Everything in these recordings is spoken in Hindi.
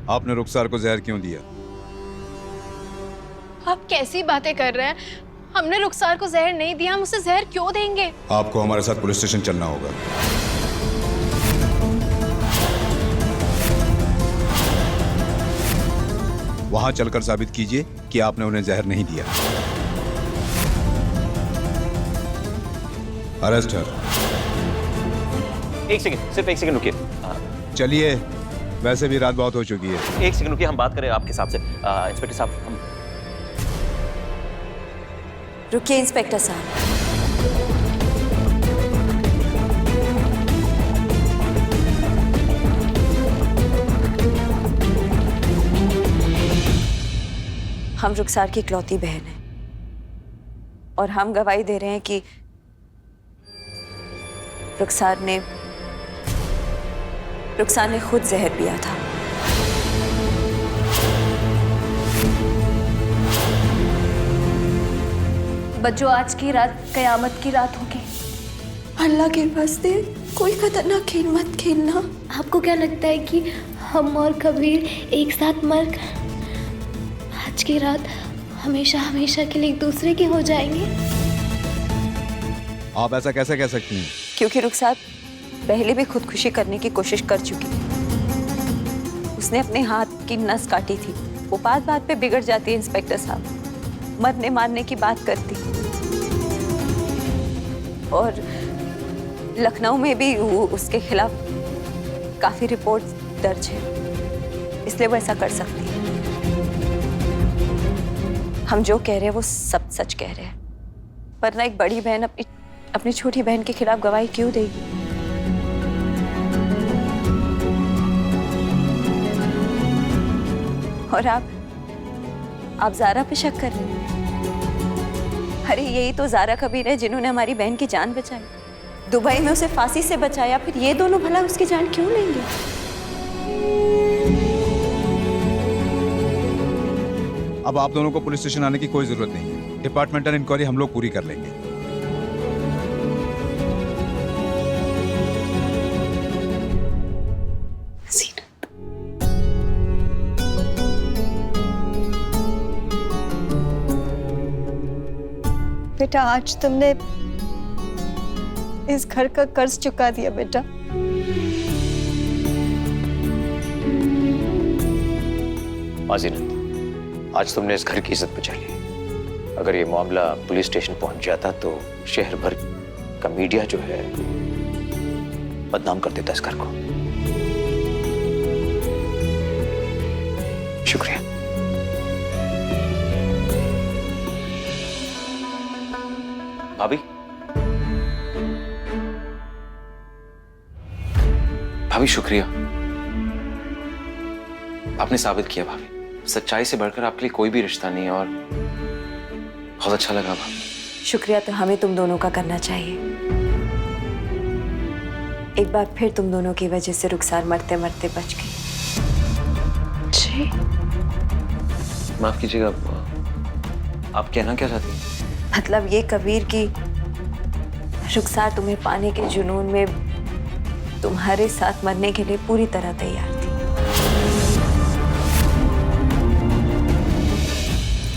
आपने रुखसार को जहर क्यों दिया? आप कैसी बातें कर रहे हैं? हमने रुखसार को जहर नहीं दिया, हम उसे जहर क्यों देंगे? आपको हमारे साथ पुलिस स्टेशन चलना होगा। वहां चलकर साबित कीजिए कि आपने उन्हें जहर नहीं दिया। अरेस्ट हर। एक सेकंड, सिर्फ एक सेकंड रुकिए। चलिए, वैसे भी रात बहुत हो चुकी है। एक सेकंड रुकिए, हम बात करें आपके हिसाब से। इंस्पेक्टर साहब, हम रुकिए इंस्पेक्टर साहब। हम रुखसार की इकलौती बहन हैं और हम गवाही दे रहे हैं कि रुखसार ने खुद जहर पिया था। बच्चों, आज की रात कयामत की रात होगी। अल्लाह के वास्ते कोई खतरनाक खेल मत खेलना। आपको क्या लगता है कि हम और कबीर एक साथ मर कर आज की रात हमेशा हमेशा के लिए एक दूसरे के हो जाएंगे? आप ऐसा कैसे कह सकती हैं? क्योंकि रुखसार पहले भी खुदकुशी करने की कोशिश कर चुकी है। उसने अपने हाथ की नस काटी थी। वो बात बात पे बिगड़ जाती है इंस्पेक्टर साहब, मरने मारने की बात करती। और लखनऊ में भी उसके खिलाफ काफी रिपोर्ट दर्ज है, इसलिए वो ऐसा कर सकती है। हम जो कह रहे हैं वो सब सच कह रहे हैं, वरना एक बड़ी बहन अपनी छोटी बहन के खिलाफ गवाही क्यों देगी? और आप ज़ारा पे शक कर रहे हैं? अरे यही तो ज़ारा कबीर है जिन्होंने हमारी बहन की जान बचाई, दुबई में उसे फांसी से बचाया। फिर ये दोनों भला उसकी जान क्यों लेंगे? अब आप दोनों को पुलिस स्टेशन आने की कोई जरूरत नहीं है। डिपार्टमेंटल इंक्वायरी हम लोग पूरी कर लेंगे। बेटा, आज तुमने इस घर का कर्ज चुका दिया बेटा। माजीनत, आज तुमने इस घर की इज्जत बचा ली। अगर ये मामला पुलिस स्टेशन पहुंच जाता तो शहर भर का मीडिया जो है बदनाम कर देता इस घर को। शुक्रिया। भाभी, भाभी शुक्रिया, आपने साबित किया। भाभी, सच्चाई से बढ़कर आपके लिए कोई भी रिश्ता नहीं है और बहुत अच्छा लगा। भाभी, शुक्रिया तो हमें तुम दोनों का करना चाहिए। एक बार फिर तुम दोनों की वजह से रुखसार मरते मरते बच गई। जी, माफ कीजिएगा, आप कहना क्या चाहती हैं? मतलब ये कबीर की रुखसार तुम्हें पाने के जुनून में तुम्हारे साथ मरने के लिए पूरी तरह तैयार थी।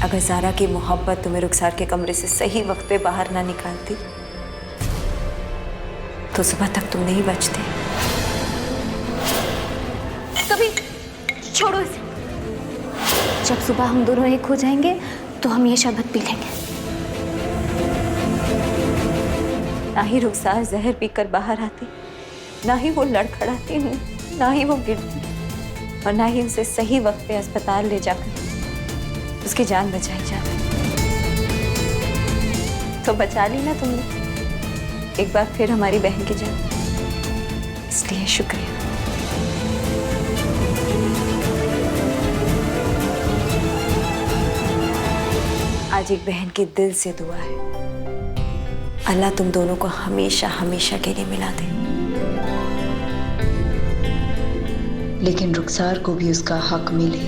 अगर ज़ारा की मोहब्बत तुम्हें रुखसार के कमरे से सही वक्त पे बाहर ना निकालती तो सुबह तक तुम नहीं बचते। कभी छोड़ो इसे। जब सुबह हम दोनों एक हो जाएंगे तो हम ये शरबत पी लेंगे। ना ही रुखसार जहर पीकर बाहर आती, ना ही वो लड़खड़ाती, ना ही वो गिरती, और ना ही उसे सही वक्त पे अस्पताल ले जाकर उसकी जान बचाई जाती। तो बचा ली ना तुमने एक बार फिर हमारी बहन की जान, इसलिए शुक्रिया। आज एक बहन की दिल से दुआ है, अल्लाह तुम दोनों को हमेशा हमेशा के लिए मिला दे। लेकिन रुखसार को भी उसका हक मिले।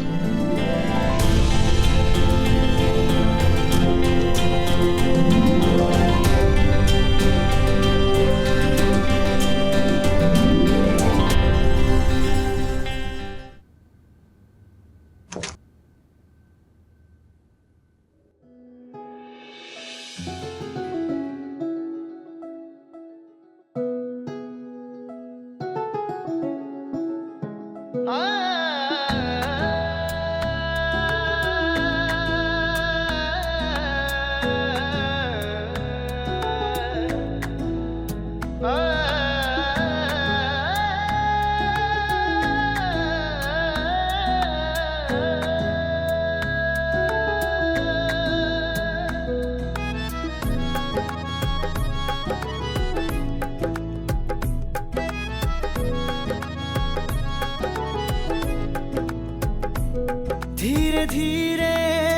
धीरे धीरे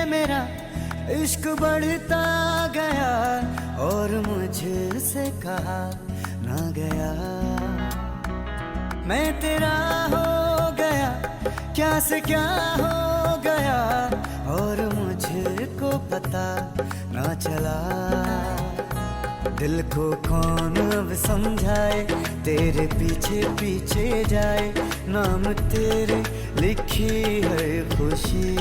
मेरा इश्क बढ़ता गया और मुझसे कहा ना गया, मैं तेरा हो गया, क्या से क्या हो गया और मुझको पता ना चला। दिल को कौन अब समझाए, तेरे पीछे पीछे जाए, नाम तेरे लिखी है खुशी।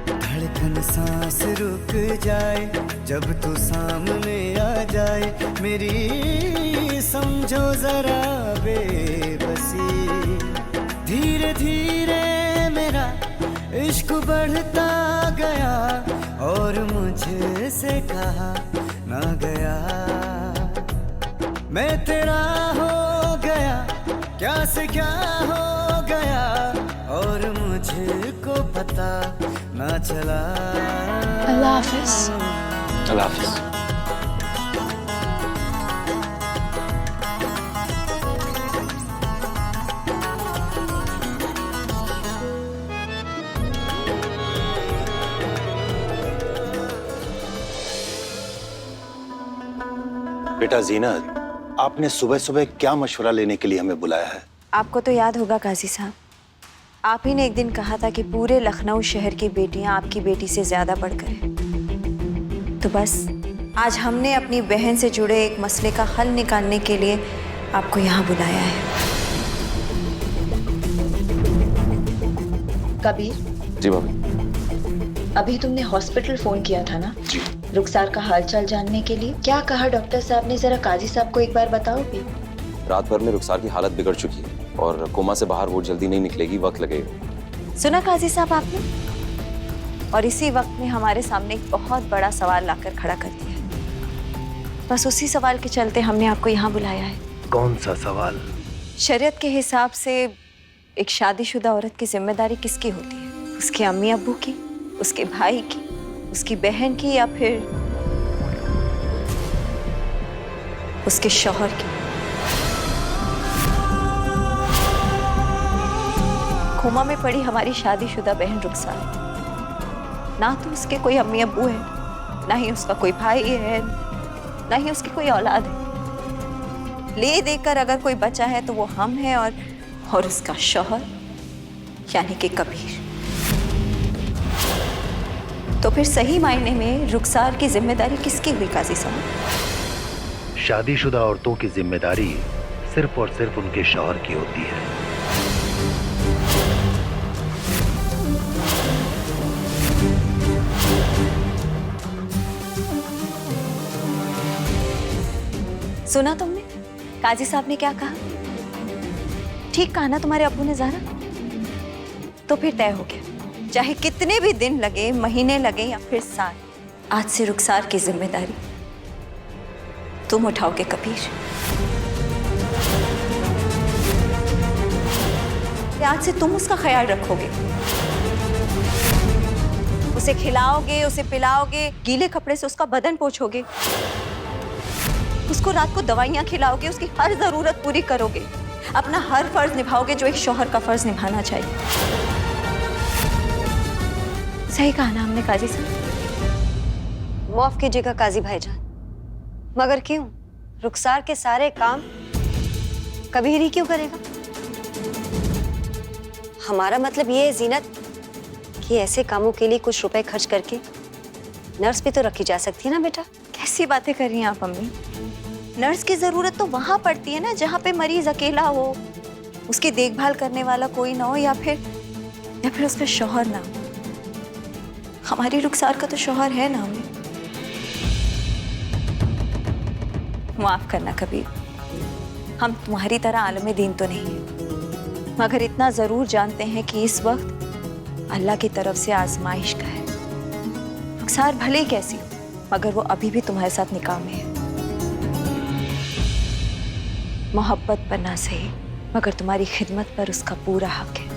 धड़कन सांस रुक जाए जब तू सामने आ जाए, मेरी समझो जरा बेबसी। धीरे धीरे मेरा इश्क बढ़ता गया और मुझसे कहा ना गया, मैं तेरा हो गया, क्या से क्या हो गया और मुझको पता ना चला। अल्लाह हाफिज। अल्लाह हाफिज। बेटा जीनत, आपने सुबह सुबह क्या मशवरा लेने के लिए हमें बुलाया है? आपको तो याद होगा काजी साहब, आप ही ने एक दिन कहा था कि पूरे लखनऊ शहर की बेटियां आपकी बेटी से ज्यादा बढ़कर हैं। तो बस आज हमने अपनी बहन से जुड़े एक मसले का हल निकालने के लिए आपको यहाँ बुलाया है। कबीर, जी भाभी। अभी तुमने हॉस्पिटल फोन किया था ना? जी। रुखसार का हालचाल जानने के लिए। क्या कहा डॉक्टर साहब ने, जरा काजी साहब को एक बार बताओगे? रात भर में रुखसार की हालत बिगड़ चुकी है और कोमा से बाहर वो जल्दी नहीं निकलेगी, वक्त लगेगा। सुना काजी साहब आपने? और इसी वक्त में हमारे सामने एक बहुत बड़ा सवाल लाकर खड़ा कर दिया है। बस उसी सवाल के चलते हमने आपको यहाँ बुलाया है। कौन सा सवाल? शरीयत के हिसाब से एक शादीशुदा औरत की जिम्मेदारी किसकी होती है? उसके अम्मी अब्बू की, उसके भाई की, उसकी बहन की, या फिर उसके शौहर की? कोमा में पड़ी हमारी शादीशुदा बहन रुखसार, ना तो उसके कोई अम्मी अब्बू है, ना ही उसका कोई भाई है, ना ही उसकी कोई औलाद है। ले देकर अगर कोई बचा है तो वो हम हैं और उसका शौहर यानी कि कबीर। तो फिर सही मायने में रुखसार की जिम्मेदारी किसकी हुई काजी साहब? शादीशुदा औरतों की जिम्मेदारी सिर्फ और सिर्फ उनके शौहर की होती है। सुना तुमने काजी साहब ने क्या कहा? ठीक कहा ना तुम्हारे अब्बू ने ज़हरा? तो फिर तय हो गया, चाहे कितने भी दिन लगे, महीने लगे या फिर साल, आज से रुखसार की जिम्मेदारी तुम उठाओगे कबीर। आज से तुम उसका ख्याल रखोगे, उसे खिलाओगे, उसे पिलाओगे, गीले कपड़े से उसका बदन पोंछोगे, उसको रात को दवाइयाँ खिलाओगे, उसकी हर जरूरत पूरी करोगे, अपना हर फर्ज निभाओगे जो एक शौहर का फर्ज निभाना चाहिए। सही कहा ना हमने काजी साहब? माफ कीजिएगा काजी भाईजान, मगर क्यों? रुखसार के सारे काम कबीर ही क्यों करेगा? हमारा मतलब ये है जीनत कि ऐसे कामों के लिए कुछ रुपए खर्च करके नर्स भी तो रखी जा सकती है ना बेटा। कैसी बातें कर रही हैं आप अम्मी? नर्स की जरूरत तो वहां पड़ती है ना जहाँ पे मरीज अकेला हो, उसकी देखभाल करने वाला कोई ना हो, या फिर उसका शौहर ना हो। हमारी रुखसार का तो शौहर है ना हमें। माफ करना कबीर, हम तुम्हारी तरह आलम दीन तो नहीं है। मगर इतना जरूर जानते हैं कि इस वक्त अल्लाह की तरफ से आजमाइश का है। रुखसार भले कैसी हो, मगर वो अभी भी तुम्हारे साथ निकाह में है। मोहब्बत पर ना सही, मगर तुम्हारी खिदमत पर उसका पूरा हक है।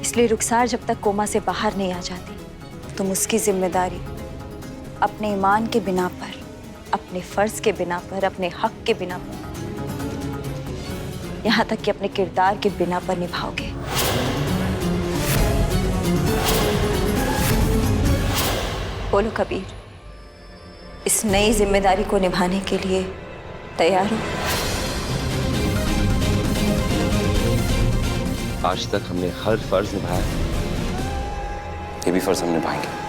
इसलिए रुखसार जब तक कोमा से बाहर नहीं आ जाती, तुम उसकी जिम्मेदारी अपने ईमान के बिना पर, अपने फर्ज के बिना पर, अपने हक के बिना पर, यहाँ तक कि अपने किरदार के बिना पर निभाओगे। बोलो कबीर, इस नई जिम्मेदारी को निभाने के लिए तैयार हो? आज तक हमने हर फर्ज निभाया, ये भी फर्ज हम निभाएंगे।